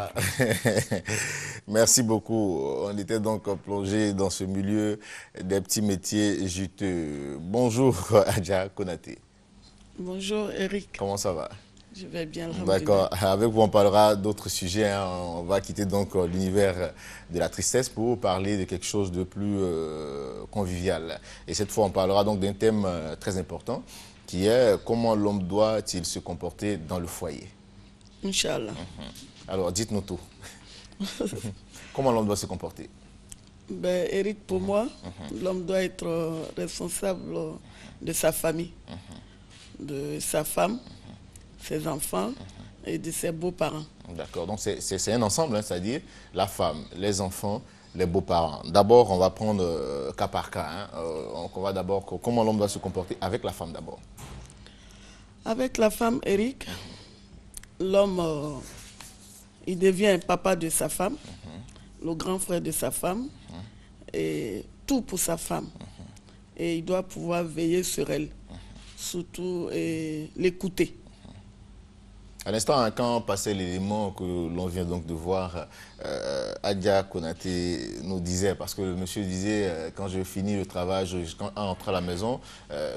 Voilà. Merci beaucoup. On était donc plongé dans ce milieu des petits métiers juteux. Bonjour, Adja Konaté. Bonjour Eric, Comment ça va? je vais bien, alhamdoulilah. D'accord. Avec vous, on parlera d'autres sujets, hein. On va quitter donc l'univers de la tristesse pour parler de quelque chose de plus convivial. Et cette fois, on parlera donc d'un thème très important qui est comment l'homme doit-il se comporter dans le foyer. Inch'Allah. Alors, dites-nous tout. Comment l'homme doit se comporter? Ben, Eric, pour moi, l'homme doit être responsable de sa famille, de sa femme, ses enfants et de ses beaux-parents. D'accord, donc c'est un ensemble, hein, c'est-à-dire la femme, les enfants, les beaux-parents. D'abord, on va prendre cas par cas, hein. On va d'abord, comment l'homme doit se comporter avec la femme d'abord. Avec la femme, Eric, l'homme, il devient papa de sa femme, le grand frère de sa femme, et tout pour sa femme. Et il doit pouvoir veiller sur elle, surtout l'écouter. À l'instant, hein, quand passait l'élément que l'on vient donc de voir, Adja Konaté nous disait, parce que le monsieur disait, quand je finis le travail, quand je rentre à la maison,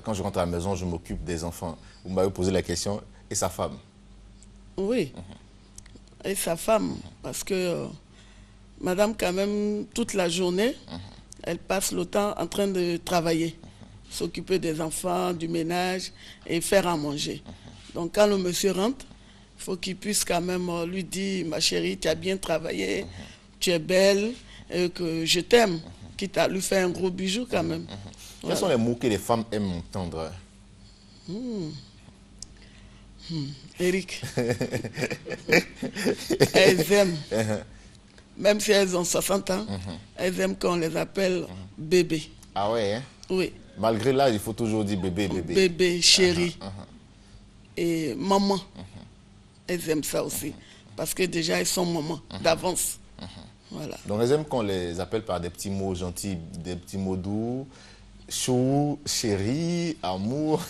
quand je rentre à la maison, je m'occupe des enfants. Vous m'avez posé la question, et sa femme? Oui, et sa femme, parce que madame, quand même, toute la journée, elle passe le temps en train de travailler, s'occuper des enfants, du ménage et faire à manger. Donc quand le monsieur rentre, il faut qu'il puisse quand même lui dire, ma chérie, tu as bien travaillé, tu es belle, et que je t'aime, quitte à lui faire un gros bijou quand même. Quels sont les mots que les femmes aiment entendre? Eric, elles aiment, même si elles ont 60 ans, elles aiment qu'on les appelle bébé. Ah ouais, hein? Oui, Malgré l'âge, il faut toujours dire bébé, bébé. bébé, chérie et maman. Elles aiment ça aussi, parce que déjà elles sont mamans d'avance. Voilà. Donc, elles aiment qu'on les appelle par des petits mots gentils, des petits mots doux. Chou, chérie, amour,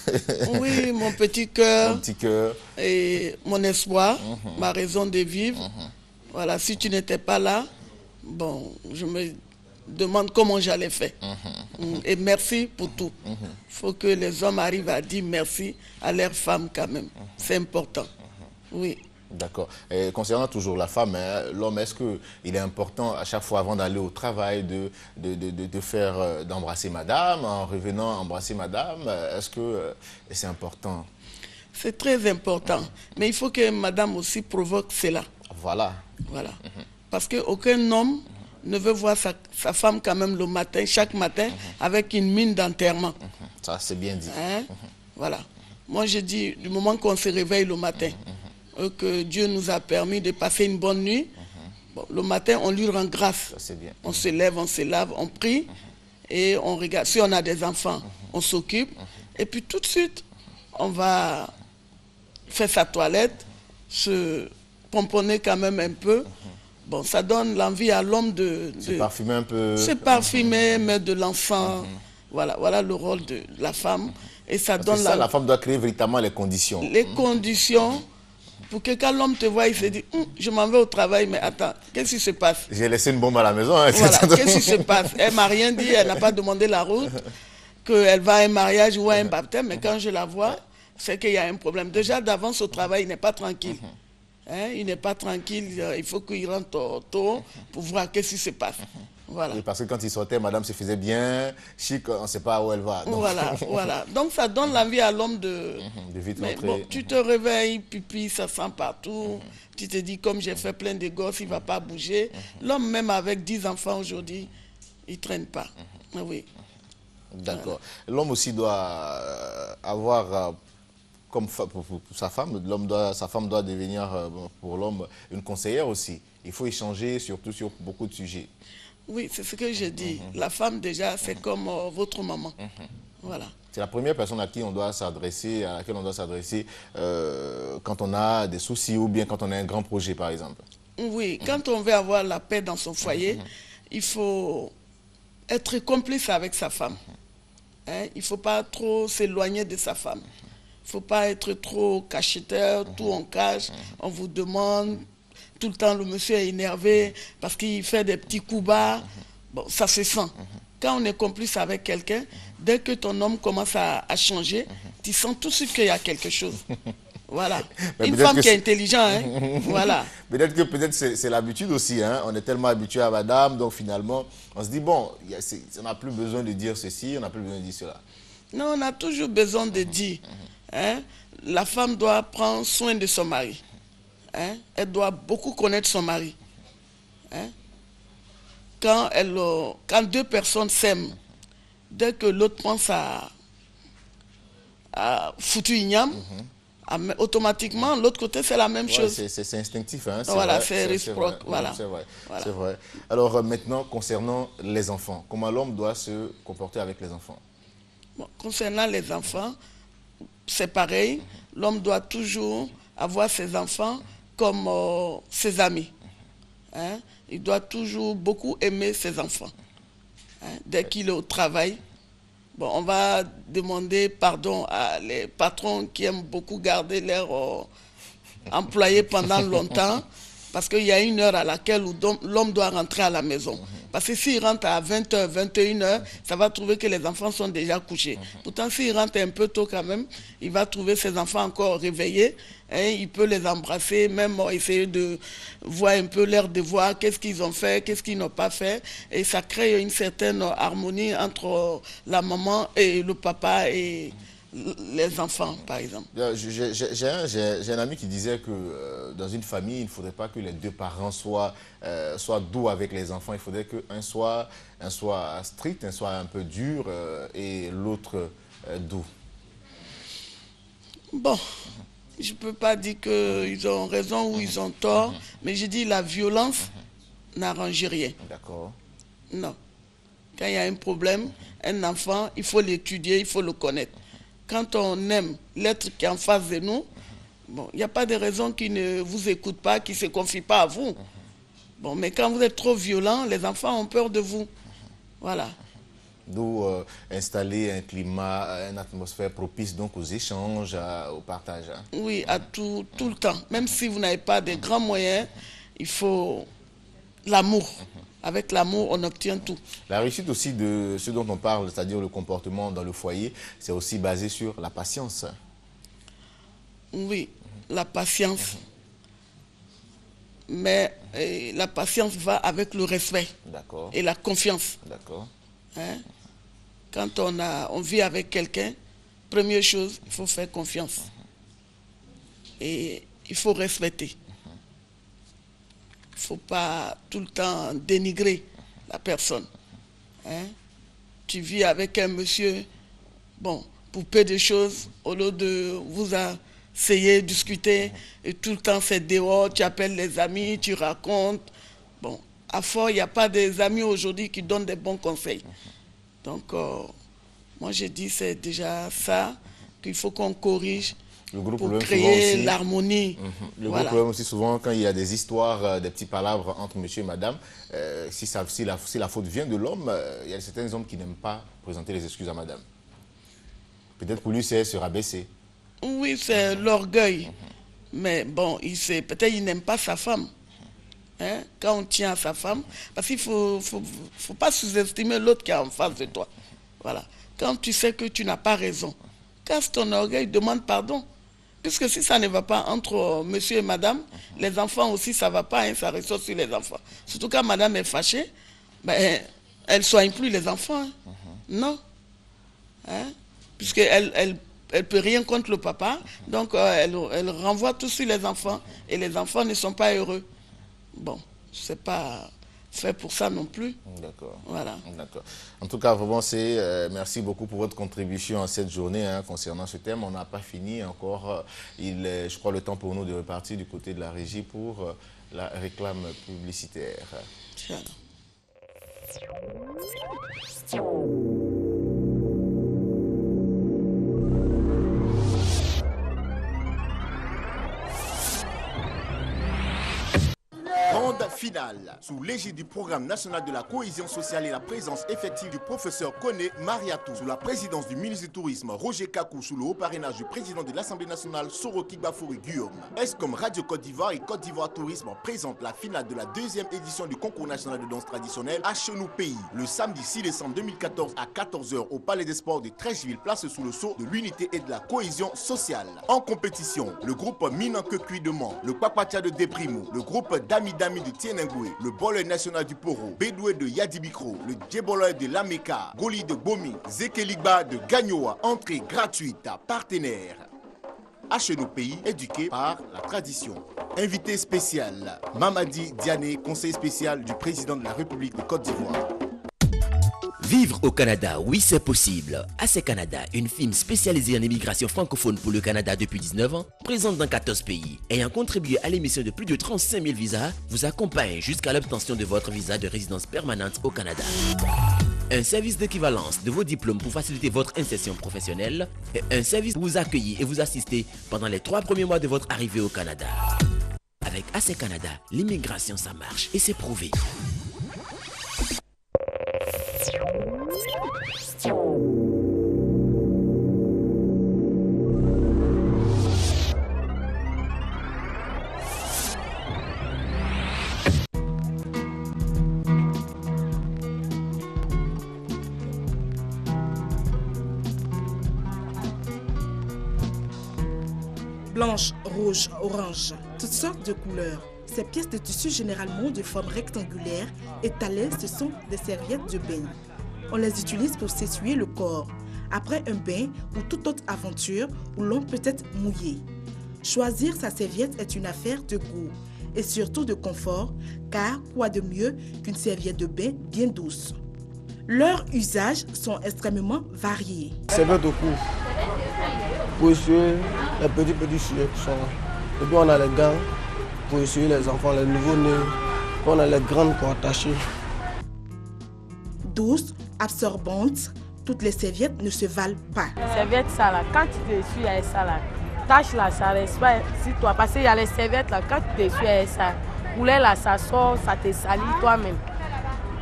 Oui, mon petit mon cœur petit cœur. et mon espoir, ma raison de vivre. Voilà, si tu n'étais pas là, bon, je me demande comment j'allais faire. Et merci pour tout. Il faut que les hommes arrivent à dire merci à leurs femmes quand même. C'est important. Oui. D'accord. Et concernant toujours la femme, hein, l'homme, est-ce qu'il est important à chaque fois avant d'aller au travail de faire, d'embrasser madame, en revenant embrasser madame? Est-ce que c'est important? C'est très important. Mais il faut que madame aussi provoque cela. Voilà. Voilà. Parce qu'aucun homme ne veut voir sa femme quand même le matin, chaque matin, avec une mine d'enterrement. Ça, c'est bien dit. Hein? Voilà. Moi, je dis, du moment qu'on se réveille le matin, que Dieu nous a permis de passer une bonne nuit, bon, le matin, on lui rend grâce. Ça, c'est bien. On se lève, on se lave, on prie, et on regarde. Si on a des enfants, on s'occupe. Et puis tout de suite, on va faire sa toilette, se pomponner quand même un peu. Bon, ça donne l'envie à l'homme Se parfumer un peu. se parfumer, mettre de l'encens. Voilà, voilà le rôle de la femme. Et ça Parce que donne ça, la femme doit créer véritablement les conditions. les conditions pour que quand l'homme te voit, il se dit, je m'en vais au travail, mais attends, qu'est-ce qui se passe? J'ai laissé une bombe à la maison. Hein, Voilà, qu'est-ce qui se passe? Elle m'a rien dit, elle n'a pas demandé la route, qu'elle va à un mariage ou à un baptême, mais quand je la vois, c'est qu'il y a un problème. Déjà, d'avance au travail, il n'est pas tranquille. Hein, il n'est pas tranquille, il faut qu'il rentre tôt pour voir qu'est-ce qui se passe. Voilà. Oui, parce que quand il sortait, madame se faisait bien chic, on ne sait pas où elle va. Donc, Voilà, voilà. Donc ça donne l'envie à l'homme de... de vite Mais rentrer. bon, tu te réveilles, pipi, ça sent partout. Tu te dis, comme j'ai fait plein de gosses, il ne va pas bouger. L'homme, même avec 10 enfants aujourd'hui, il ne traîne pas. Oui. D'accord. L'homme aussi doit avoir, comme pour sa femme, sa femme doit devenir pour l'homme une conseillère aussi. Il faut échanger surtout sur beaucoup de sujets. Oui, c'est ce que je dis. La femme, déjà, c'est comme votre maman. Voilà. C'est la première personne à qui on doit s'adresser, à laquelle on doit s'adresser quand on a des soucis ou bien quand on a un grand projet, par exemple. Oui, quand on veut avoir la paix dans son foyer, il faut être complice avec sa femme. Hein? Il ne faut pas trop s'éloigner de sa femme. Il ne faut pas être trop cacheteur, tout on cache, on vous demande, tout le temps le monsieur est énervé parce qu'il fait des petits coups bas. Bon, ça se sent. Quand on est complice avec quelqu'un, dès que ton homme commence à changer, tu sens tout de suite qu'il y a quelque chose. Voilà. Mais une femme qui est intelligente, hein. Voilà. Peut-être c'est l'habitude aussi, hein. On est tellement habitué à madame, donc finalement, on se dit, bon, on n'a plus besoin de dire ceci, on n'a plus besoin de dire cela. Non, on a toujours besoin de dire. Hein, la femme doit prendre soin de son mari. Hein, elle doit beaucoup connaître son mari. Hein, quand deux personnes s'aiment, dès que l'autre pense à foutu igname, automatiquement, l'autre côté, c'est la même chose. C'est instinctif. Hein, voilà, c'est réciproque. Voilà. C'est vrai. Voilà. C'est vrai. Alors maintenant, concernant les enfants, comment l'homme doit se comporter avec les enfants? Bon, concernant les enfants, c'est pareil. L'homme doit toujours avoir ses enfants comme ses amis. Hein? Il doit toujours beaucoup aimer ses enfants. Hein? Dès qu'il est au travail, bon, on va demander pardon à les patrons qui aiment beaucoup garder leurs employés pendant longtemps, parce qu'il y a une heure à laquelle l'homme doit rentrer à la maison. Parce que s'il rentre à 20h, 21h, ça va trouver que les enfants sont déjà couchés. Pourtant, s'il rentre un peu tôt quand même, il va trouver ses enfants encore réveillés. Hein, il peut les embrasser, même essayer de voir un peu leurs devoirs, qu'est-ce qu'ils ont fait, qu'est-ce qu'ils n'ont pas fait. Et ça crée une certaine harmonie entre la maman et le papa et les enfants, par exemple. J'ai un ami qui disait que dans une famille, il ne faudrait pas que les deux parents soient doux avec les enfants. Il faudrait qu'un soit strict, un soit un peu dur et l'autre doux. Bon, je ne peux pas dire qu'ils ont raison ou ils ont tort, mais je dis la violence n'arrange rien. D'accord. Non. Quand il y a un problème, un enfant, il faut l'étudier, il faut le connaître. Quand on aime l'être qui est en face de nous, bon, il n'y a pas de raison qu'il ne vous écoute pas, qu'il ne se confie pas à vous. Bon, mais quand vous êtes trop violent, les enfants ont peur de vous. Voilà. D'où installer un climat, une atmosphère propice donc aux échanges, au partage. Hein. Oui, à tout le temps. Même si vous n'avez pas de grands moyens, il faut l'amour. Avec l'amour, on obtient tout. La réussite aussi de ce dont on parle, c'est-à-dire le comportement dans le foyer, c'est aussi basé sur la patience. Oui, la patience. Mais la patience va avec le respect et la confiance. D'accord. Hein? Quand on vit avec quelqu'un, première chose, il faut faire confiance. Et il faut respecter. Il ne faut pas tout le temps dénigrer la personne. Hein? Tu vis avec un monsieur, bon, pour peu de choses, au lieu de vous essayer, discuter, et tout le temps c'est dehors, tu appelles les amis, tu racontes. Bon, à fort, il n'y a pas des amis aujourd'hui qui donnent des bons conseils. Donc, moi je dis c'est déjà ça qu'il faut qu'on corrige. Pour créer l'harmonie. Le gros problème aussi souvent quand il y a des histoires, des petits palabres entre monsieur et madame, si la faute vient de l'homme, il y a certains hommes qui n'aiment pas présenter les excuses à madame. Peut-être pour lui c'est se rabaisser. Oui, c'est l'orgueil. Mais bon, peut-être il n'aime pas sa femme. Hein? Quand on tient à sa femme, parce qu'il ne faut pas sous-estimer l'autre qui est en face de toi. Voilà. Quand tu sais que tu n'as pas raison, casse ton orgueil, demande pardon. Puisque si ça ne va pas entre monsieur et madame, les enfants aussi, ça ne va pas, hein, ça ressort sur les enfants. Surtout quand madame est fâchée, ben, elle ne soigne plus les enfants. Hein. Non. Hein? Puisqu'elle ne peut rien contre le papa, donc elle renvoie tout sur les enfants, et les enfants ne sont pas heureux. Bon, ce n'est pas fait pour ça non plus. D'accord. Voilà. D'accord. En tout cas, vraiment, merci beaucoup pour votre contribution à cette journée hein, concernant ce thème. On n'a pas fini encore. Il est, je crois, le temps pour nous de repartir du côté de la régie pour la réclame publicitaire. Tiens. finale. Sous l'égide du programme national de la cohésion sociale et la présence effective du professeur Koné Mariatou, sous la présidence du ministre du Tourisme Roger Kakou, sous le haut parrainage du président de l'Assemblée nationale Soroki Bafouri Guillaume, Escom Radio Côte d'Ivoire et Côte d'Ivoire Tourisme présentent la finale de la deuxième édition du concours national de danse traditionnelle à Chenou Pays, le samedi 6 décembre 2014 à 14 h au Palais des Sports de Trècheville, place sous le sceau de l'unité et de la cohésion sociale. En compétition, le groupe Minanquecui de Mans, le Papatia de Déprimo, le groupe Dami Dami de Tienengoué, le Bolé national du Poro, Bédoué de Yadibikro, le Djeboloy de Lameka, Goli de Bomi, Zekeligba de Gagnoa. Entrée gratuite. Partenaire à Chenou Pays, éduqué par la tradition. Invité spécial, Mamadi Diané, conseiller spécial du président de la République de Côte d'Ivoire. Vivre au Canada, oui c'est possible. AC Canada, une firme spécialisée en immigration francophone pour le Canada depuis 19 ans, présente dans 14 pays, ayant contribué à l'émission de plus de 35 000 visas, vous accompagne jusqu'à l'obtention de votre visa de résidence permanente au Canada. Un service d'équivalence de vos diplômes pour faciliter votre insertion professionnelle et un service pour vous accueillir et vous assister pendant les 3 premiers mois de votre arrivée au Canada. Avec AC Canada, l'immigration ça marche et c'est prouvé. Blanche, rouge, orange, toutes sortes de couleurs. Ces pièces de tissu généralement de forme rectangulaire étalées, ce sont des serviettes de bain. On les utilise pour s'essuyer le corps, après un bain ou toute autre aventure où l'on peut être mouillé. Choisir sa serviette est une affaire de goût et surtout de confort, car quoi de mieux qu'une serviette de bain bien douce. Leurs usages sont extrêmement variés. Serviette de cou, pour essuyer les petits sujets qui sont là. Et puis on a les gants pour essuyer les enfants, les nouveaux-nés. On a les grandes pour attacher. Douces, absorbantes, toutes les serviettes ne se valent pas. Serviette ça là, quand tu t'essuies avec ça là, tâche là, ça reste pas si toi. Parce qu'il y a les serviettes là, quand tu t'essuies avec ça, poulet là, ça sort, ça te salit toi-même.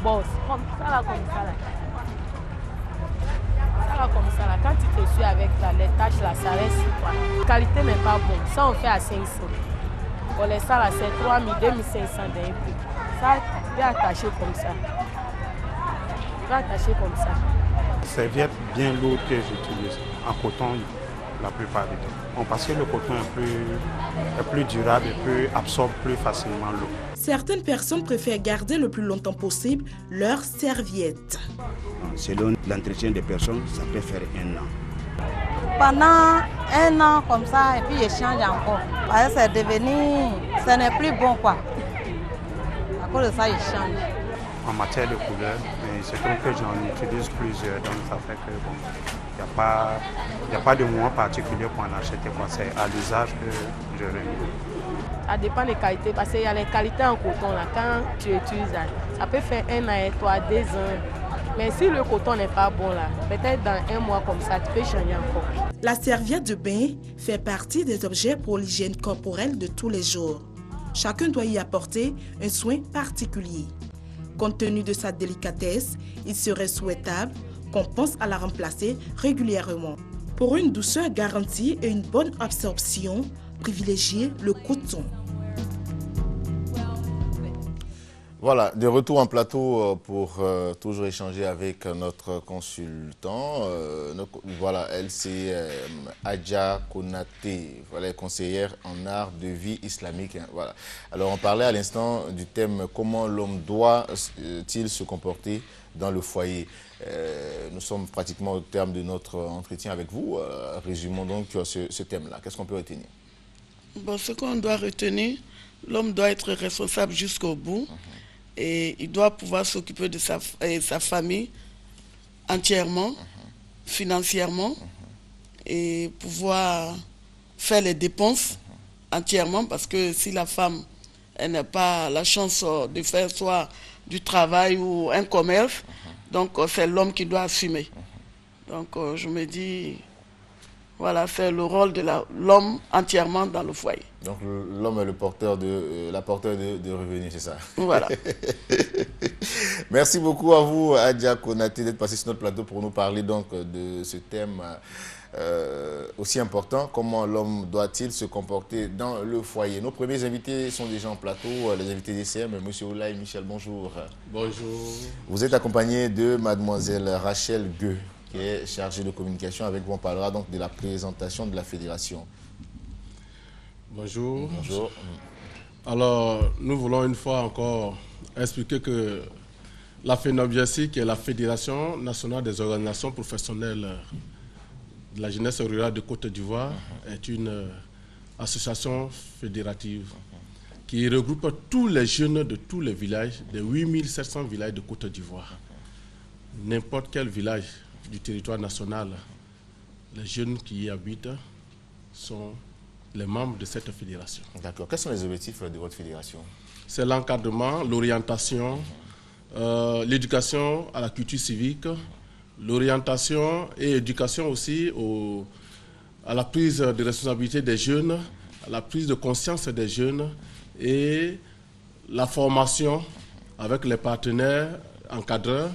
Bon, comme ça là, comme ça là. Ça là, comme ça là, quand tu t'essuies avec là, les tâches là, ça reste quoi. La qualité n'est pas bonne, ça on fait à 500. Pour les ça là, c'est 3000, 2500 d'un prix. Ça, tu peux attacher comme ça. Tu peux attacher comme ça. Serviette bien lourde que j'utilise en coton la plupart du temps. Bon, parce que le coton est plus durable et absorbe plus facilement l'eau. Certaines personnes préfèrent garder le plus longtemps possible leurs serviettes. Selon l'entretien des personnes, ça peut faire 1 an. Pendant 1 an comme ça, et puis je change encore. Parce que c'est devenu, ce n'est plus bon quoi. À cause de ça, il change. En matière de couleur, il se trouve que j'en utilise plusieurs, donc ça fait que bon, il n'y a pas de moment particulier pour en acheter. C'est à l'usage que je regarde. Ça dépend des qualités, parce qu'il y a les qualités en coton là, quand tu utilises, ça peut faire 1 an et 2 ans. Mais si le coton n'est pas bon là, peut-être dans 1 mois comme ça, tu peux changer encore. La serviette de bain fait partie des objets pour l'hygiène corporelle de tous les jours. Chacun doit y apporter un soin particulier. Compte tenu de sa délicatesse, il serait souhaitable qu'on pense à la remplacer régulièrement. Pour une douceur garantie et une bonne absorption, privilégiez le coton. Voilà, de retour en plateau pour toujours échanger avec notre consultant. Voilà, elle c'est Adja Konaté, voilà, conseillère en art de vie islamique. Hein, voilà. Alors on parlait à l'instant du thème comment l'homme doit-il se comporter dans le foyer. Nous sommes pratiquement au terme de notre entretien avec vous. Résumons donc ce thème-là. Qu'est-ce qu'on peut retenir? Bon, ce qu'on doit retenir, l'homme doit être responsable jusqu'au bout. Et il doit pouvoir s'occuper de sa famille entièrement, financièrement, et pouvoir faire les dépenses entièrement, parce que si la femme elle n'a pas la chance de faire soit du travail ou un commerce, donc c'est l'homme qui doit assumer. Donc je me dis, Voilà, c'est le rôle de l'homme entièrement dans le foyer. Donc l'homme est le porteur de revenus, c'est ça? Voilà. Merci beaucoup à vous, Adja Konaté, d'être passé sur notre plateau pour nous parler donc de ce thème aussi important. Comment l'homme doit-il se comporter dans le foyer? Nos premiers invités sont déjà en plateau, les invités d'ECM. Monsieur Oulaye Michel, bonjour. Bonjour. Vous êtes accompagné de mademoiselle Rachel Gueux, qui est chargée de communication. Avec vous, on parlera donc de la présentation de la fédération. Bonjour. Bonjour. Alors, nous voulons une fois encore expliquer que la FENOBJC, qui est la Fédération nationale des organisations professionnelles de la jeunesse rurale de Côte d'Ivoire, est une association fédérative qui regroupe tous les jeunes de tous les villages, des 8700 villages de Côte d'Ivoire. N'importe quel village du territoire national, les jeunes qui y habitent sont les membres de cette fédération. D'accord. Quels sont les objectifs de votre fédération? C'est l'encadrement, l'orientation, l'éducation à la culture civique, l'orientation et éducation aussi à la prise de responsabilité des jeunes, à la prise de conscience des jeunes et la formation avec les partenaires encadreurs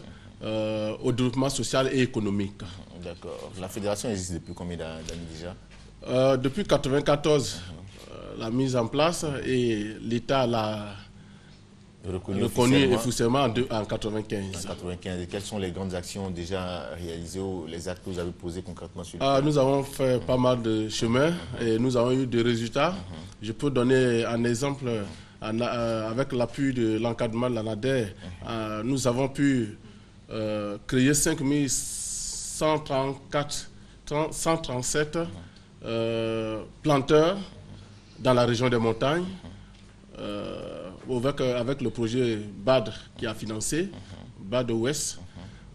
au développement social et économique. D'accord. La fédération existe depuis combien d'années déjà? Depuis 1994, la mise en place et l'État l'a reconnu officiellement en 1995. En 1995. Et quelles sont les grandes actions déjà réalisées ou les actes que vous avez posés concrètement sur le terrain? Nous avons fait pas mal de chemin et nous avons eu des résultats. Je peux donner un exemple avec l'appui de l'encadrement de la NADER. Nous avons pu créer 137 planteurs dans la région des montagnes avec le projet BAD qui a financé, BAD Ouest.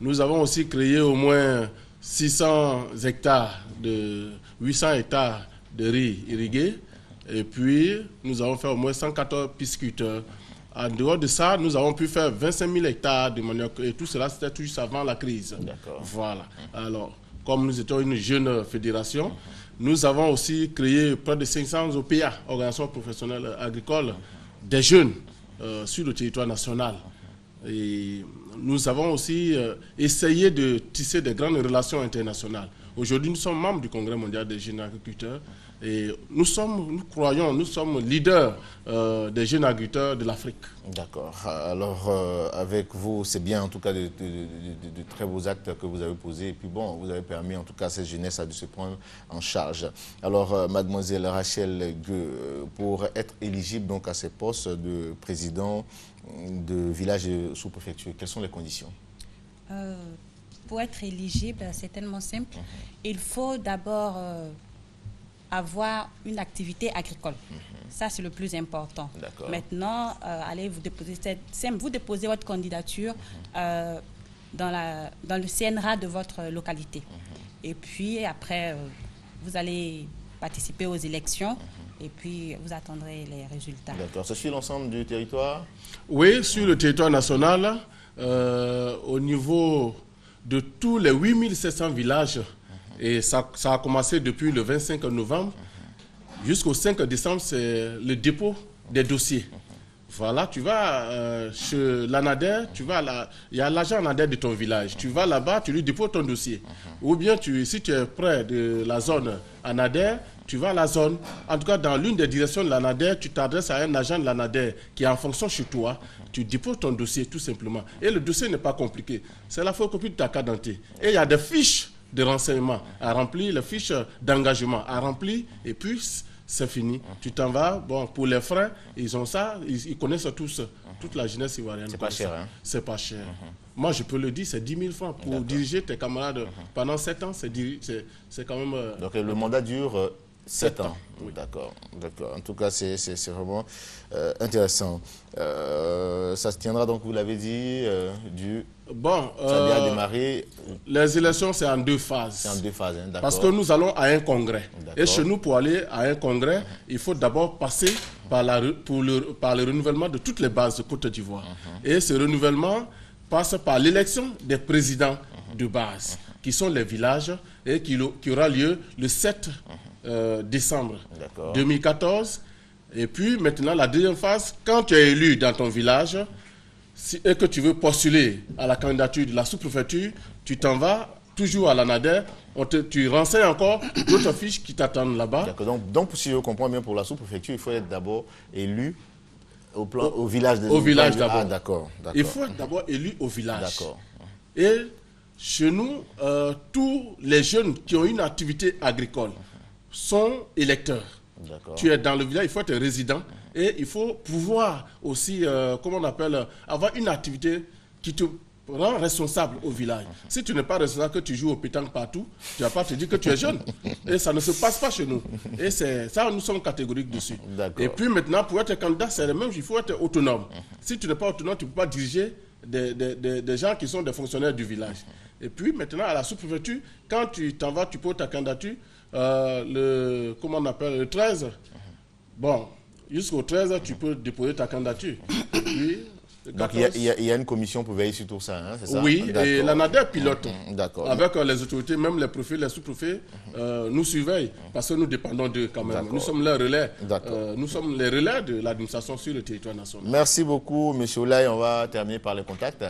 Nous avons aussi créé au moins 800 hectares de riz irrigués et puis nous avons fait au moins 114 pisciculteurs. En dehors de ça, nous avons pu faire 25 000 hectares de manioc et tout cela c'était juste avant la crise. Voilà. Alors, comme nous étions une jeune fédération, nous avons aussi créé près de 500 OPA, organisations professionnelles agricoles, des jeunes sur le territoire national. Et nous avons aussi essayé de tisser des grandes relations internationales. Aujourd'hui, nous sommes membres du Congrès mondial des jeunes agriculteurs et nous sommes leaders des jeunes agriculteurs de l'Afrique. D'accord. Alors, avec vous, c'est bien en tout cas de très beaux actes que vous avez posés. Et puis bon, vous avez permis en tout cas à cette jeunesse de se prendre en charge. Alors, mademoiselle Rachel Gueux, pour être éligible donc à ces postes de président de village sous-préfecture, quelles sont les conditions? Pour être éligible, c'est tellement simple. Il faut d'abord avoir une activité agricole. Ça, c'est le plus important. Maintenant, allez vous déposez votre candidature dans le CNRA de votre localité. Et puis, après, vous allez participer aux élections et puis vous attendrez les résultats. D'accord. C'est sur l'ensemble du territoire? Oui, sur le territoire national, au niveau de tous les 8700 villages. Et ça a commencé depuis le 25 novembre. Jusqu'au 5 décembre, c'est le dépôt des dossiers. Voilà, tu vas chez l'ANADER, il y a l'agent ANADER de ton village. Tu vas là-bas, tu lui déposes ton dossier. Ou bien, si tu es près de la zone ANADER, tu vas à la zone. En tout cas, dans l'une des directions de l'ANADER, tu t'adresses à un agent de l'ANADER qui est en fonction chez toi. Tu déposes ton dossier, tout simplement. Et le dossier n'est pas compliqué. C'est la photocopie de ta carte d'identité. Et il y a des fiches de renseignements à remplir, les fiches d'engagement à remplir, et puis c'est fini. Tu t'en vas. Bon, pour les frais, ils ont ça, ils connaissent tous, toute la jeunesse ivoirienne. C'est pas cher, hein? C'est pas cher. Moi, je peux le dire, c'est 10 000 francs pour diriger tes camarades pendant 7 ans. C'est quand même... Donc, le mandat dure 7 ans. Oui. D'accord. En tout cas, c'est vraiment intéressant. Ça se tiendra, donc, vous l'avez dit, ça a bien démarré. Les élections, c'est en 2 phases. C'est en 2 phases, hein, d'accord. Parce que nous allons à un congrès. Et chez nous, pour aller à un congrès, il faut d'abord passer par le renouvellement de toutes les bases de Côte d'Ivoire. Et ce renouvellement passe par l'élection des présidents de base, qui sont les villages et qui aura lieu le 7 décembre 2014. Et puis maintenant, la deuxième phase, quand tu es élu dans ton village et que tu veux postuler à la candidature de la sous-préfecture, tu t'en vas toujours à l'ANADER, tu renseignes encore d'autres fiches qui t'attendent là-bas. Donc, si je comprends bien, pour la sous-préfecture, il faut être d'abord élu au village. Au village d'abord. Ah, d'accord. Il faut être d'abord élu au village. D'accord. Et chez nous, tous les jeunes qui ont une activité agricole sont électeurs. Tu es dans le village, il faut être résident et il faut pouvoir aussi, comment on appelle, avoir une activité qui te rend responsable au village. Si tu n'es pas responsable, que tu joues au pétanque partout, tu ne vas pas te dire que tu es jeune. Et ça ne se passe pas chez nous. Et c'est ça, nous sommes catégoriques dessus. Et puis maintenant, pour être candidat, c'est le même, il faut être autonome. Si tu n'es pas autonome, tu ne peux pas diriger des gens qui sont des fonctionnaires du village. Et puis maintenant, à la sous-préfecture, quand tu t'en vas, tu poses ta candidature, le 13. Bon, jusqu'au 13, tu peux déposer ta candidature. Et puis, donc il y a une commission pour veiller sur tout ça, hein, c'est ça? Oui, et l'ANADER pilote. Avec les autorités, même les préfets, les sous-préfets, nous surveillent parce que nous dépendons d'eux quand même. Nous sommes les relais. Nous sommes les relais de l'administration sur le territoire national. Merci beaucoup, M. Oulaye. On va terminer par les contacts.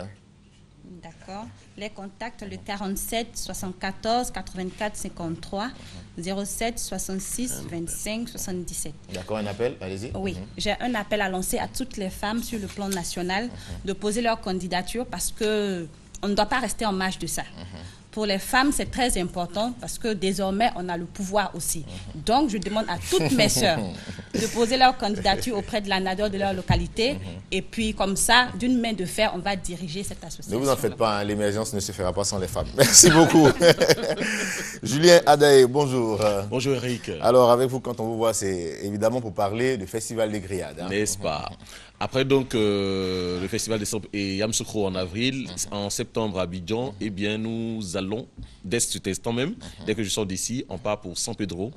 D'accord. Les contacts, le 47 74 84 53 07 66 25 77. D'accord, un appel, allez-y. Oui, j'ai un appel à lancer à toutes les femmes sur le plan national de poser leur candidature parce qu'on ne doit pas rester en marge de ça. Pour les femmes, c'est très important parce que désormais, on a le pouvoir aussi. Donc, je demande à toutes mes sœurs de poser leur candidature auprès de l'ANADER de leur localité. Et puis, comme ça, d'une main de fer, on va diriger cette association. Ne vous en faites pas, hein, l'émergence ne se fera pas sans les femmes. Merci beaucoup. Julien Adaye, bonjour. Bonjour Eric. Alors, avec vous, quand on vous voit, c'est évidemment pour parler du Festival des Grillades. Hein. N'est-ce pas? Après donc le festival et Yamoussoukro en avril, en septembre à Abidjan, eh bien nous allons, dès cet instant même, dès que je sors d'ici, on part pour San Pedro,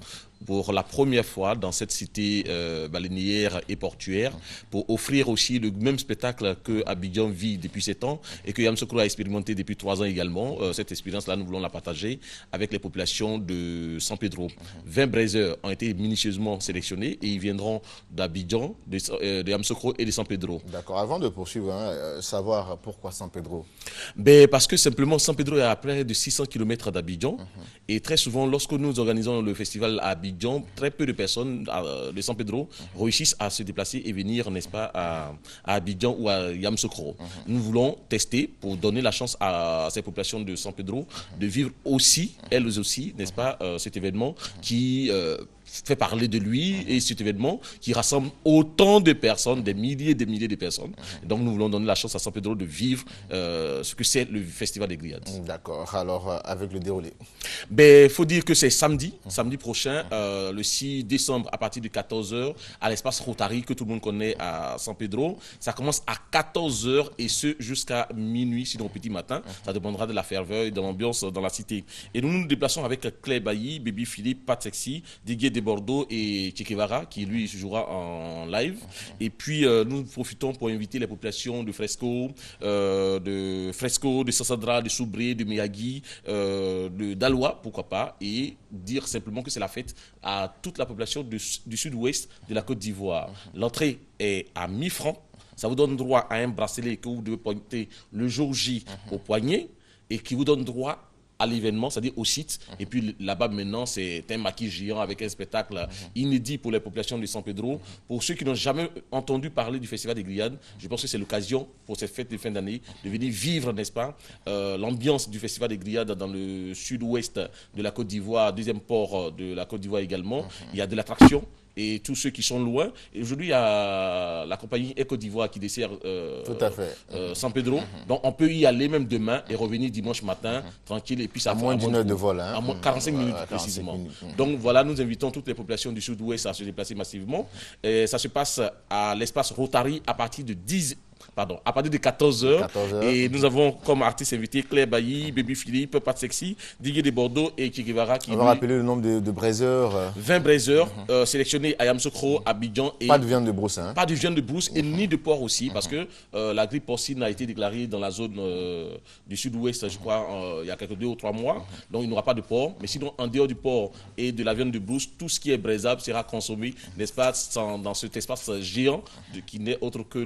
pour la première fois dans cette cité baleinière et portuaire, pour offrir aussi le même spectacle que Abidjan vit depuis 7 ans et que Yamoussoukro a expérimenté depuis 3 ans également. Cette expérience-là, nous voulons la partager avec les populations de San Pedro. 20 braiseurs ont été minutieusement sélectionnés et ils viendront d'Abidjan, de Yamoussoukro et de San Pedro. D'accord. Avant de poursuivre, savoir pourquoi San Pedro? Parce que simplement San Pedro est à près de 600 km d'Abidjan et très souvent, lorsque nous organisons le festival à Abidjan, très peu de personnes de San Pedro réussissent à se déplacer et venir, n'est-ce pas, à Abidjan ou à Yamoussoukro. Nous voulons tester pour donner la chance à ces populations de San Pedro de vivre aussi, elles aussi, n'est-ce pas, cet événement qui fait parler de lui et cet événement qui rassemble autant de personnes, des milliers de personnes. Donc nous voulons donner la chance à San Pedro de vivre ce que c'est le Festival des Grillades. D'accord. Alors, avec le déroulé? Il faut dire que c'est samedi prochain, le 6 décembre, à partir de 14h, à l'espace Rotary que tout le monde connaît à San Pedro. Ça commence à 14h et ce jusqu'à minuit, sinon au petit matin. Ça dépendra de la ferveur et de l'ambiance dans la cité. Et nous nous déplaçons avec Claire Bailly, Baby Philippe, Pat Sexy, Didier de Bordeaux et Chekevara qui lui jouera en live. Et puis nous profitons pour inviter les populations de Fresco, de Sassandra, de Soubré, de Miyagi, d'Aloa, pourquoi pas, et dire simplement que c'est la fête à toute la population du sud-ouest de la Côte d'Ivoire. L'entrée est à 1000 francs. Ça vous donne droit à un bracelet que vous devez pointer le jour J au poignet et qui vous donne droit à l'événement, c'est-à-dire au site. Et puis là-bas, maintenant, c'est un maquis géant avec un spectacle inédit pour les populations de San Pedro. Pour ceux qui n'ont jamais entendu parler du Festival des Grillades, je pense que c'est l'occasion pour cette fête de fin d'année de venir vivre, n'est-ce pas, l'ambiance du Festival des Grillades dans le sud-ouest de la Côte d'Ivoire, deuxième port de la Côte d'Ivoire également. Il y a de l'attraction. Et tous ceux qui sont loin. Et aujourd'hui, il y a la compagnie Eco d'Ivoire qui dessert San Pedro. Donc, on peut y aller même demain et revenir dimanche matin, tranquille. Et puis, ça à moins d'une heure de vol. Hein. À moins 45 minutes, précisément. Donc, voilà, nous invitons toutes les populations du sud-ouest à se déplacer massivement. Et ça se passe à l'espace Rotary à partir de à partir de 14h. Et nous avons comme artistes invités Claire Bailly, Baby Philippe, Pat Sexy, Didier de Bordeaux et Che Guevara. On va rappeler le nombre de braiseurs. 20 braiseurs sélectionnés à Yamoussoukro, Abidjan. Et pas de viande de brousse. Hein. Pas de viande de brousse et ni de porc aussi, parce que la grippe porcine a été déclarée dans la zone du sud-ouest, je crois, il y a quelques 2 ou 3 mois. Donc il n'y aura pas de porc. Mais sinon, en dehors du porc et de la viande de brousse, tout ce qui est braisable sera consommé, n'est-ce pas, dans cet espace géant qui n'est autre que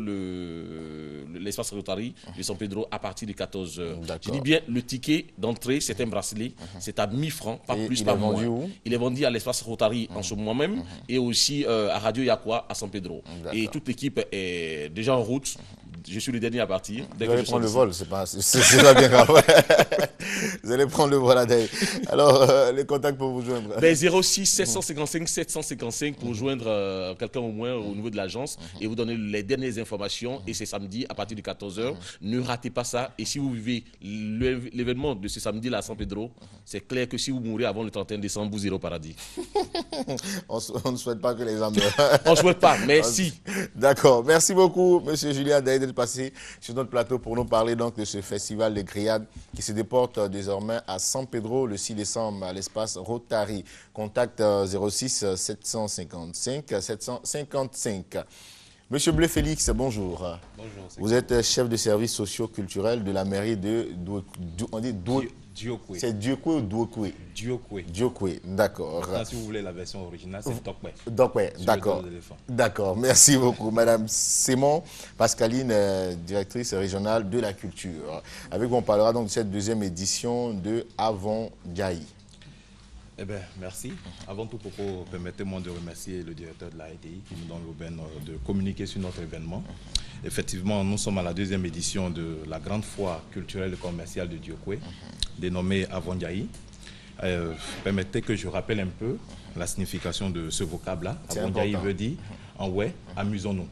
l'espace Rotary de San Pedro à partir de 14h. Je dis bien, le ticket d'entrée, c'est un bracelet, c'est à 1000 francs, pas plus, pas moins. Il est vendu à l'espace Rotary en ce moment même et aussi à Radio Yakwa à San Pedro. Et toute l'équipe est déjà en route. Je suis le dernier à partir. Vous allez prendre le vol, c'est pas bien grave. Vous allez prendre le vol à Daï. Alors, les contacts pour vous joindre. 06 755 755 pour joindre quelqu'un au moins au niveau de l'agence et vous donner les dernières informations. Et c'est samedi à partir de 14h. Ne ratez pas ça. Et si vous vivez l'événement de ce samedi-là à San Pedro, c'est clair que si vous mourrez avant le 31 décembre, vous irez au paradis. On ne souhaite pas que les gens meurent. On ne souhaite pas, mais si. D'accord. Merci beaucoup, M. Julien Daï, d'être passé sur notre plateau pour nous parler donc de ce festival de grillades qui se déporte désormais à San Pedro le 6 décembre à l'espace Rotary. Contact 06 755 755. Monsieur Bleu Félix, bonjour. Bonjour. Vous êtes chef de service socio-culturel de la mairie de Diokwe. C'est Diokwe ou Douokwe? Diokwe, d'accord. Si vous voulez la version originale, c'est Dokwe. Dokwe, d'accord. D'accord, merci beaucoup. Madame Simon Pascaline, directrice régionale de la culture. Avec vous, on parlera donc de cette deuxième édition de Avant Gaï. Eh bien, merci. Avant tout, permettez-moi de remercier le directeur de la RTI qui nous donne l'aubaine de communiquer sur notre événement. Effectivement, nous sommes à la deuxième édition de la grande foire culturelle et commerciale de Diokwe, dénommée Avant Gaï. Permettez que je rappelle un peu la signification de ce vocable-là. Avant Gaï veut dire, en ouais, amusons-nous.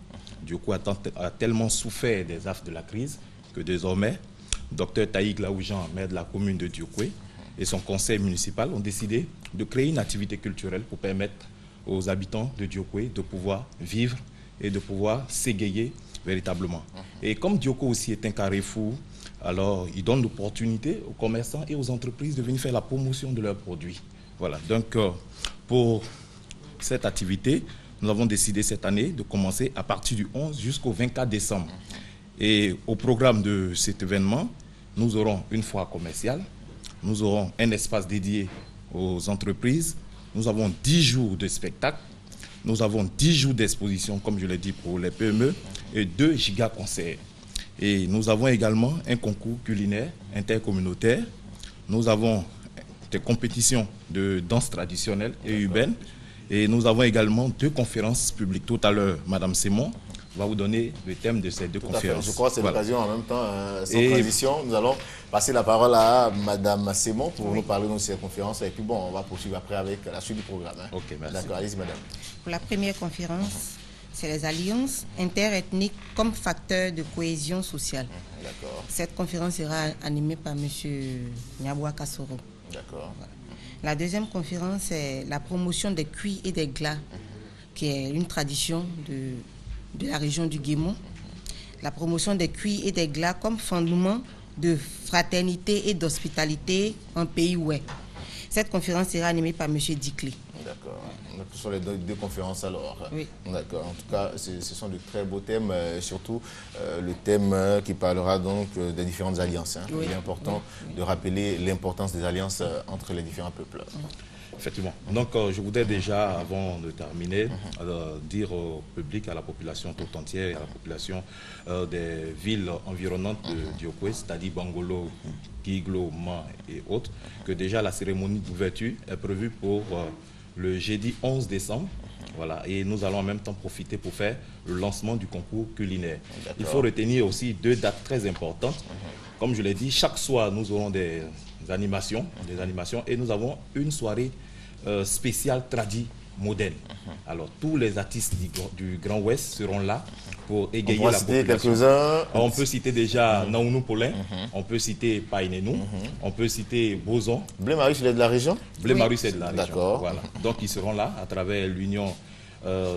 Diokwe a tellement souffert des affres de la crise que désormais, Dr Taïg Laoujan, maire de la commune de Diokwe, et son conseil municipal ont décidé de créer une activité culturelle pour permettre aux habitants de Diokwe de pouvoir vivre et de pouvoir s'égayer véritablement. Et comme Diokwe aussi est un carrefour, alors il donne l'opportunité aux commerçants et aux entreprises de venir faire la promotion de leurs produits. Voilà, donc pour cette activité, nous avons décidé cette année de commencer à partir du 11 jusqu'au 24 décembre. Et au programme de cet événement, nous aurons une foire commerciale, nous aurons un espace dédié aux entreprises, nous avons 10 jours de spectacle, nous avons 10 jours d'exposition, comme je l'ai dit, pour les PME, et 2 giga-concerts. Et nous avons également un concours culinaire intercommunautaire, nous avons des compétitions de danse traditionnelle et urbaine, et nous avons également 2 conférences publiques. Tout à l'heure, Madame Simon va vous donner le thème de ces 2 conférences. Je crois que c'est l'occasion en même temps, sans transition. Nous allons passer la parole à Madame Simon pour nous parler de ces conférences. Et puis bon, on va poursuivre après avec la suite du programme. Hein. Ok, merci. D'accord, allez-y Madame. Pour la première conférence, c'est les alliances interethniques comme facteur de cohésion sociale. D'accord. Cette conférence sera animée par M. Nyaboua Kassoro. D'accord. Voilà. La deuxième conférence, c'est la promotion des cuits et des glas, qui est une tradition de la région du Guémon. La promotion des cuits et des glas comme fondement de fraternité et d'hospitalité en pays ouest. Cette conférence sera animée par M. Diclé. D'accord. Donc, ce sont les 2 conférences alors. Oui. D'accord. En tout cas, ce sont de très beaux thèmes, surtout le thème qui parlera donc des différentes alliances. Hein. Oui. Il est important de rappeler l'importance des alliances entre les différents peuples. Effectivement. Donc, je voudrais déjà, avant de terminer, dire au public, à la population toute entière et à la population des villes environnantes de Diokwe, c'est-à-dire Bangolo, Guiglo, Man et autres, que déjà la cérémonie d'ouverture est prévue pour le jeudi 11 décembre. Voilà, et nous allons en même temps profiter pour faire le lancement du concours culinaire. Il faut retenir aussi 2 dates très importantes. Comme je l'ai dit, chaque soir, nous aurons des animations et nous avons une soirée spéciale tradie moderne. Alors, tous les artistes du Grand Ouest seront là pour égayer la population. On peut citer déjà Naounou Paulin, on peut citer Païnenou, on peut citer Bozon. Blé Marius, il est de la région? Blé Marius est de la région. D'accord. Voilà. Donc, ils seront là à travers l'union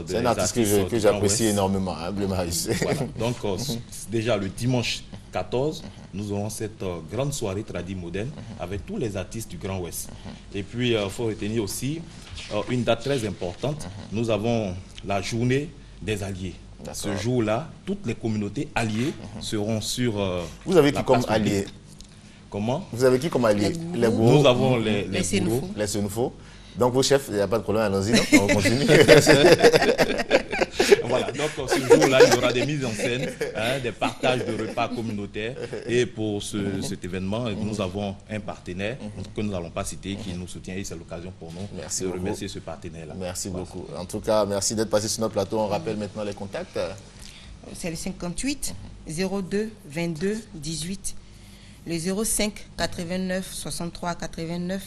C'est un artiste que j'apprécie énormément, hein, Bleu Marius. Voilà. Donc, déjà le dimanche 14, nous aurons cette grande soirée tradie moderne avec tous les artistes du Grand Ouest. Et puis, il faut retenir aussi une date très importante. Nous avons la journée des alliés. Ce jour-là, toutes les communautés alliées seront sur Vous avez qui comme alliés? Comment? Vous avez qui comme alliés? Les Gourous. Nous avons les Senufo. Donc vos chefs, il n'y a pas de problème, allons-y, on continue. Voilà, donc ce jour-là, il y aura des mises en scène, des partages de repas communautaires. Et pour cet événement, nous avons un partenaire que nous n'allons pas citer, qui nous soutient, et c'est l'occasion pour nous de remercier ce partenaire-là. Merci beaucoup. En tout cas, merci d'être passé sur notre plateau. On rappelle maintenant les contacts. C'est le 58 02 22 18, le 05 89 63 89,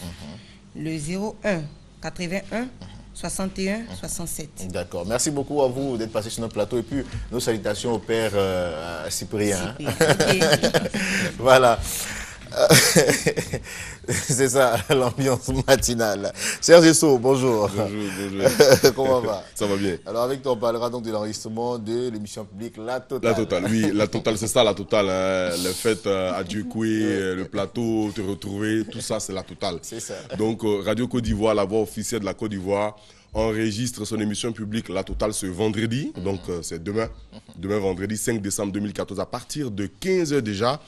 le 01 81 61 67. D'accord. Merci beaucoup à vous d'être passé sur notre plateau. Et puis, nos salutations au père Cyprien. Voilà. C'est ça, l'ambiance matinale. Serge Esso, bonjour. Bonjour. Comment va? Ça va bien. Alors, avec toi, on parlera donc de l'enregistrement de l'émission publique La Totale. La Totale, oui. La Totale, c'est ça, La Totale. Hein. Les fêtes à Djekoué, le plateau, te retrouver, tout ça, c'est La Totale. C'est ça. Donc, Radio Côte d'Ivoire, la voix officielle de la Côte d'Ivoire, enregistre son émission publique La Totale ce vendredi. Donc, c'est demain. Demain, vendredi 5 décembre 2014, à partir de 15 h déjà,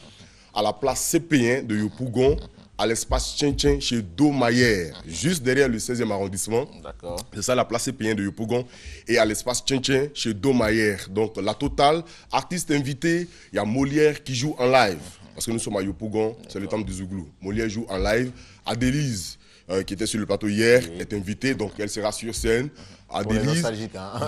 à la place CP1 de Yopougon, à l'espace Tchin chez Domayer, juste derrière le 16e arrondissement. D'accord. C'est ça la place CP1 de Yopougon, et à l'espace Tchin chez Domayer. Donc La Totale, artiste invité, il y a Molière qui joue en live, parce que nous sommes à Yopougon, c'est le temple du Zouglou. Molière joue en live. Adélise, qui était sur le plateau hier, est invitée, donc elle sera sur scène. Adélise,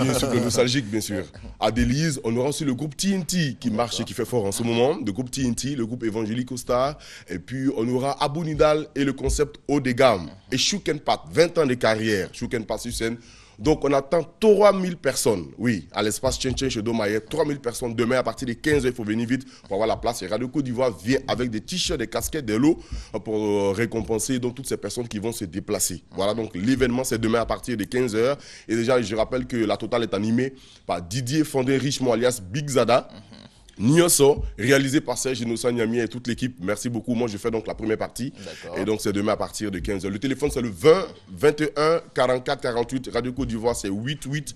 bien sûr, le nostalgique, bien sûr. Adélise, on aura aussi le groupe TNT qui marche et qui fait fort en ce moment. Le groupe TNT, le groupe Évangélique Star. Et puis, on aura Abou Nidal et le concept haut de gamme. Et Chouk Pat, 20 ans de carrière. Chouk Pat sur scène. Donc, on attend 3000 personnes, oui, à l'espace Tchin chez Domayer. 3000 personnes demain à partir de 15 h. Il faut venir vite pour avoir la place. Et Radio Côte d'Ivoire vient avec des t-shirts, des casquettes, des lots pour récompenser donc, toutes ces personnes qui vont se déplacer. Voilà, donc l'événement, c'est demain à partir de 15 h. Et déjà, je rappelle que La Totale est animée par Didier Fondé Richemont, alias Big Zada. Nyoso, réalisé par Serge Innocent Niami et toute l'équipe. Merci beaucoup. Moi, je fais donc la première partie. Et donc, c'est demain à partir de 15 h. Le téléphone, c'est le 20 21 44 48. Radio Côte d'Ivoire, c'est 88.0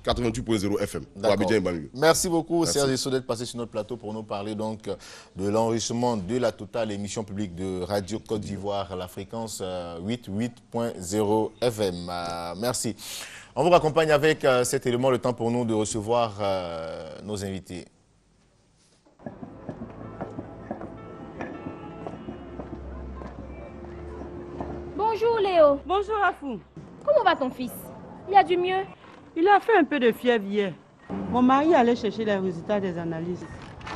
88.0 FM. Merci beaucoup, Serge Esso, d'être passé sur notre plateau pour nous parler donc de l'enregistrement de La Totale, émission publique de Radio Côte d'Ivoire, la fréquence 88.0 FM. Merci. On vous raccompagne avec cet élément, le temps pour nous de recevoir nos invités. Bonjour Léo. Bonjour Afou. Comment va ton fils? Il a du mieux? Il a fait un peu de fièvre hier. Mon mari allait chercher les résultats des analyses.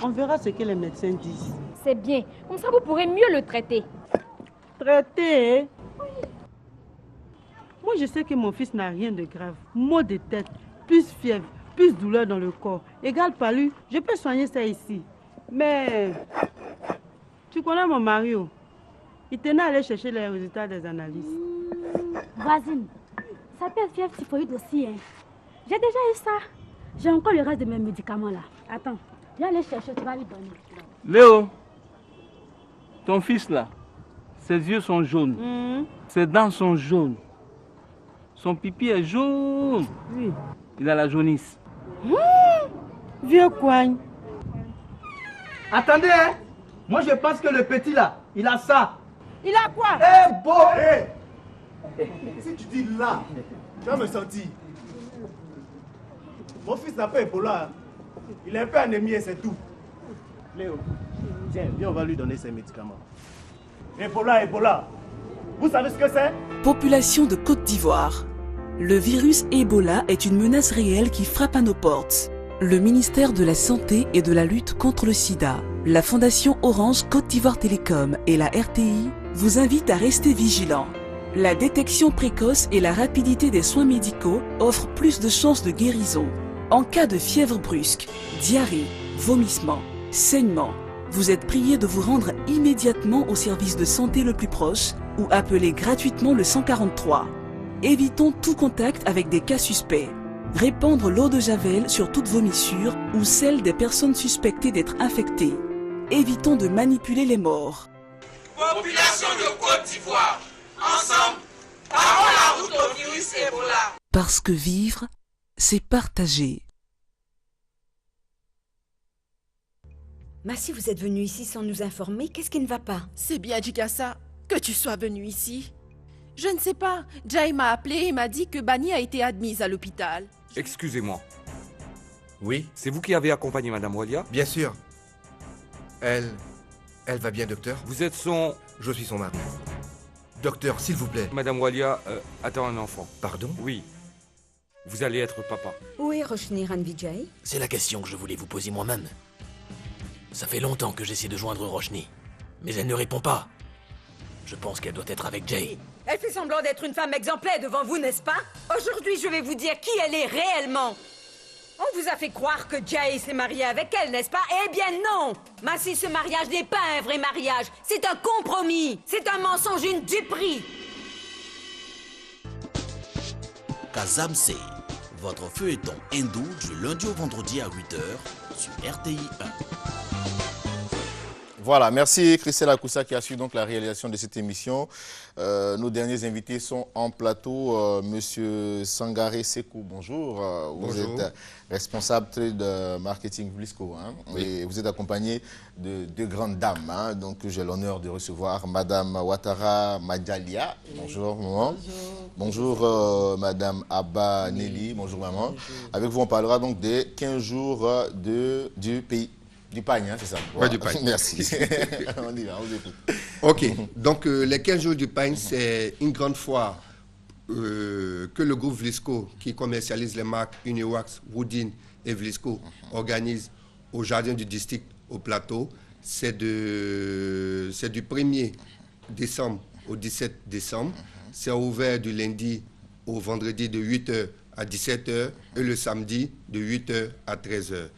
On verra ce que les médecins disent. C'est bien. Comme ça, vous pourrez mieux le traiter. Traiter, hein? Oui. Moi, je sais que mon fils n'a rien de grave. Maux de tête, plus fièvre, plus douleur dans le corps. Égale palu, je peux soigner ça ici. Mais, tu connais mon mari, oh? Il tenait à aller chercher les résultats des analyses. Voisine, ça peut être fièvre typhoïde aussi, hein. J'ai déjà eu ça. J'ai encore le reste de mes médicaments là. Attends, viens aller chercher, tu vas lui donner. Léo, ton fils là, ses yeux sont jaunes. Ses dents sont jaunes. Son pipi est jaune. Oui. Il a la jaunisse. Vieux coigne. Attendez, hein. Moi je pense que le petit là, il a ça. Il a quoi? Si tu dis là, tu vas me sentir. Mon fils n'a pas Ebola. Il est un peu anémié, c'est tout. Léo, tiens, viens, on va lui donner ses médicaments. Ebola. Vous savez ce que c'est? Population de Côte d'Ivoire. Le virus Ebola est une menace réelle qui frappe à nos portes. Le ministère de la Santé et de la lutte contre le sida, la Fondation Orange Côte d'Ivoire Télécom et la RTI vous invitent à rester vigilants. La détection précoce et la rapidité des soins médicaux offrent plus de chances de guérison. En cas de fièvre brusque, diarrhée, vomissement, saignement, vous êtes prié de vous rendre immédiatement au service de santé le plus proche ou appeler gratuitement le 143. Évitons tout contact avec des cas suspects. Répandre l'eau de Javel sur toutes vomissures ou celle des personnes suspectées d'être infectées. Évitons de manipuler les morts. Population de Côte d'Ivoire, ensemble, parons la route au virus Ebola. Parce que vivre, c'est partager. Massi, vous êtes venu ici sans nous informer. Qu'est-ce qui ne va pas? C'est bien, Jikasa, que tu sois venu ici. Je ne sais pas. Jai m'a appelé et m'a dit que Bani a été admise à l'hôpital. Excusez-moi. Oui? C'est vous qui avez accompagné Madame Walia? Bien sûr. Elle va bien, docteur? Vous êtes son... Je suis son mari. Docteur, s'il vous plaît. Madame Walia attend un enfant. Pardon? Oui. Vous allez être papa. Où est Roshni Ranvijay? C'est la question que je voulais vous poser moi-même. Ça fait longtemps que j'essaie de joindre Roshni, mais elle ne répond pas. Je pense qu'elle doit être avec Jay. Elle fait semblant d'être une femme exemplaire devant vous, n'est-ce pas? Aujourd'hui, je vais vous dire qui elle est réellement. On vous a fait croire que Jay s'est marié avec elle, n'est-ce pas? Eh bien non! Massi, ce mariage n'est pas un vrai mariage. C'est un compromis. C'est un mensonge, une duperie. Kazamse, votre feuilleton hindou du lundi au vendredi à 8h sur RTI 1. Voilà, merci Christelle Akoussa qui a suivi donc la réalisation de cette émission. Nos derniers invités sont en plateau. Monsieur Sangaré Sekou, bonjour. Vous êtes responsable de marketing Vlisco. Hein, oui. Et vous êtes accompagné de deux grandes dames. Hein, donc j'ai l'honneur de recevoir Madame Ouattara Madjalia. Oui. Bonjour maman. Bonjour, bonjour Madame Abba Nelly. Bonjour maman. Bonjour. Avec vous on parlera donc des 15 jours du pays. Du pagne, hein, c'est ça? Oui, du pagne. Merci. On y va, on écoute. Ok, donc les 15 jours du pagne, c'est une grande foire que le groupe Vlisco, qui commercialise les marques Uniwax, Woodin et Vlisco, organise au Jardin du District au Plateau. C'est du 1er décembre au 17 décembre. C'est ouvert du lundi au vendredi de 8h à 17h et le samedi de 8h à 13h.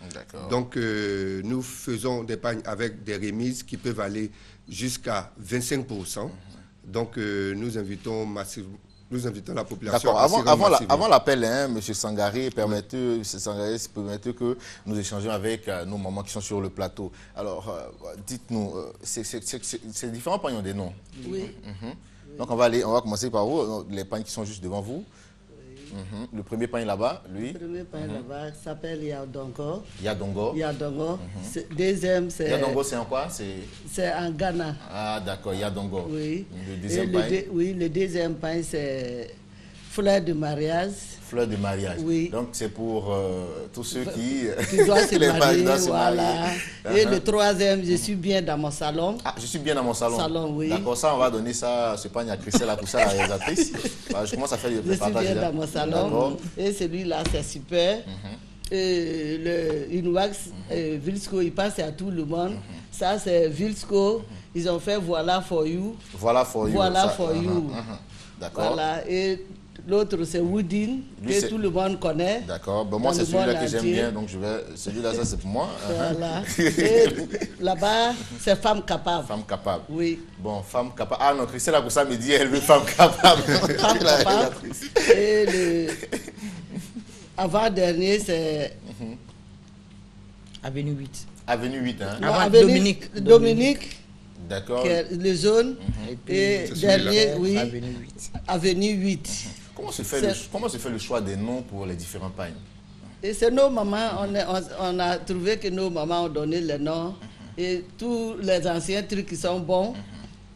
Donc, nous faisons des pagnes avec des remises qui peuvent aller jusqu'à 25%. Donc, nous invitons la population. Avant l'appel, hein, M. Sangaré, permettez que nous échangions avec nos mamans qui sont sur le plateau. Alors, dites-nous, ces différents pagnes ont des noms. Oui. Donc, on va commencer par vous, les pagnes qui sont juste devant vous. Le premier pain là-bas, lui. Le premier pain là-bas s'appelle Yadongo. Yadongo. Yadongo. Deuxième, c'est... Yadongo, c'est en quoi? C'est en Ghana. Ah, d'accord, Yadongo. Oui. Le deuxième pain? Oui, le deuxième pain, c'est fleur de mariage. Fleur de mariage. Oui. Donc, c'est pour tous ceux qui doivent se marier, voilà. Et le troisième, je suis bien dans mon salon. Ah, je suis bien dans mon salon. Oui. D'accord, ça, on va donner ça, ce pagne à Christelle Akoussa, la réalisatrice. Je commence à faire le partage. Je suis bien dans mon salon. Et celui-là, c'est super. Le Uniwax, Vlisco, il passe à tout le monde. Ça, c'est Vlisco. Ils ont fait Voilà for you. Voilà for you. Voilà for you. D'accord. Voilà. Et l'autre, c'est Woodin, que tout le monde connaît. D'accord. Ben, moi, c'est celui-là que j'aime bien, donc je vais... Celui-là, ça, c'est pour moi. Voilà. Et là-bas, c'est Femme capable. Femme capable. Oui. Bon, Femme capable. Ah non, Christelle Akoussa me dit, elle veut Femme capable. Femme capable. Et le... avant-dernier, c'est... Avenue 8. Avenue 8, hein. Non, Avenue Dominique. D'accord. Les zones. Et dernier, oui. Avenue 8. Avenue 8. Comment se fait le choix des noms pour les différents pagnes? Et c'est nos mamans, on a trouvé que nos mamans ont donné les noms. Et tous les anciens trucs qui sont bons,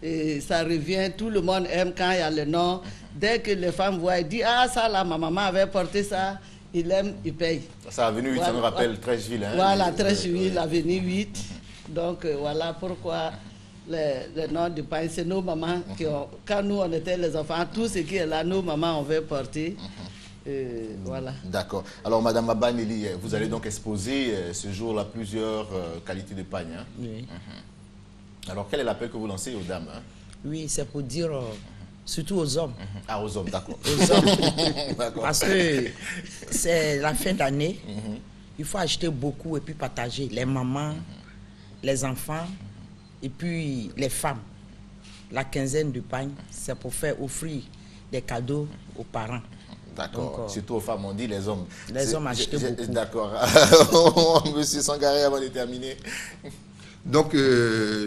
et ça revient, tout le monde aime quand il y a le nom. Dès que les femmes voient, ils disent, ah ça là, ma maman avait porté ça, il aime, il paye. Ça, Avenue 8, voilà, ça nous rappelle Trècheville. Hein, voilà, Trècheville, Avenue 8. Donc voilà pourquoi... Le nom du pain, c'est nos mamans qui ont, quand nous on était les enfants, tout ce qui est là, nos mamans on veut porter. Voilà. D'accord. Alors Madame Abba Nelly, vous allez donc exposer ce jour-là plusieurs qualités de pagne. Hein? Oui. Alors quel est l'appel que vous lancez aux dames? Hein? Oui, c'est pour dire surtout aux hommes. Ah, aux hommes, d'accord. Aux hommes. Parce que c'est la fin d'année, il faut acheter beaucoup et puis partager. Les mamans, les enfants. Et puis les femmes, la quinzaine de pagne, c'est pour faire offrir des cadeaux aux parents. D'accord. Surtout aux femmes, on dit les hommes. Les hommes achetaient beaucoup. D'accord. Monsieur Sangaré, avant de terminer. Donc,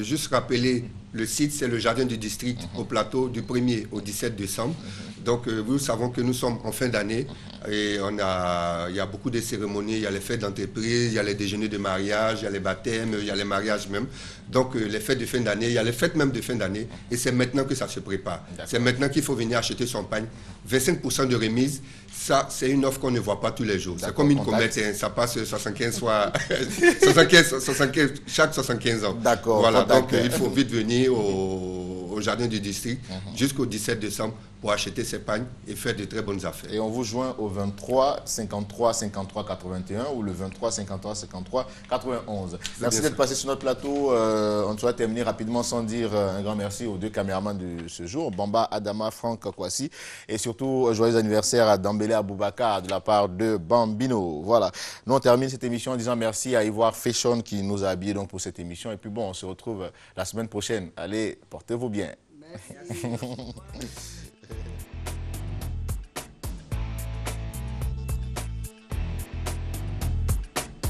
juste rappeler, le site, c'est le jardin du district au plateau du 1er au 17 décembre. Donc, nous savons que nous sommes en fin d'année et il y a beaucoup de cérémonies, il y a les fêtes d'entreprise, il y a les déjeuners de mariage, il y a les baptêmes, il y a les mariages même. Donc, les fêtes de fin d'année, il y a les fêtes même de fin d'année et c'est maintenant que ça se prépare. C'est maintenant qu'il faut venir acheter son pagne. 25% de remise, ça, c'est une offre qu'on ne voit pas tous les jours. C'est comme une comète, hein, ça passe 75 fois, 75, chaque 75 ans. D'accord. Voilà, donc il faut vite venir au jardin du district jusqu'au 17 décembre pour acheter ses pagnes et faire de très bonnes affaires. Et on vous joint au 23 53 53 81 ou le 23 53 53 91. Merci d'être passé sur notre plateau. On doit terminer rapidement sans dire un grand merci aux deux caméramans de ce jour, Bamba Adama, Franck Kwasi, et surtout joyeux anniversaire à Dambélé Aboubakar de la part de Bambino. Voilà, nous on termine cette émission en disant merci à Ivoire Fashion qui nous a habillés donc pour cette émission. Et puis bon, on se retrouve la semaine prochaine. Allez, portez-vous bien. Merci.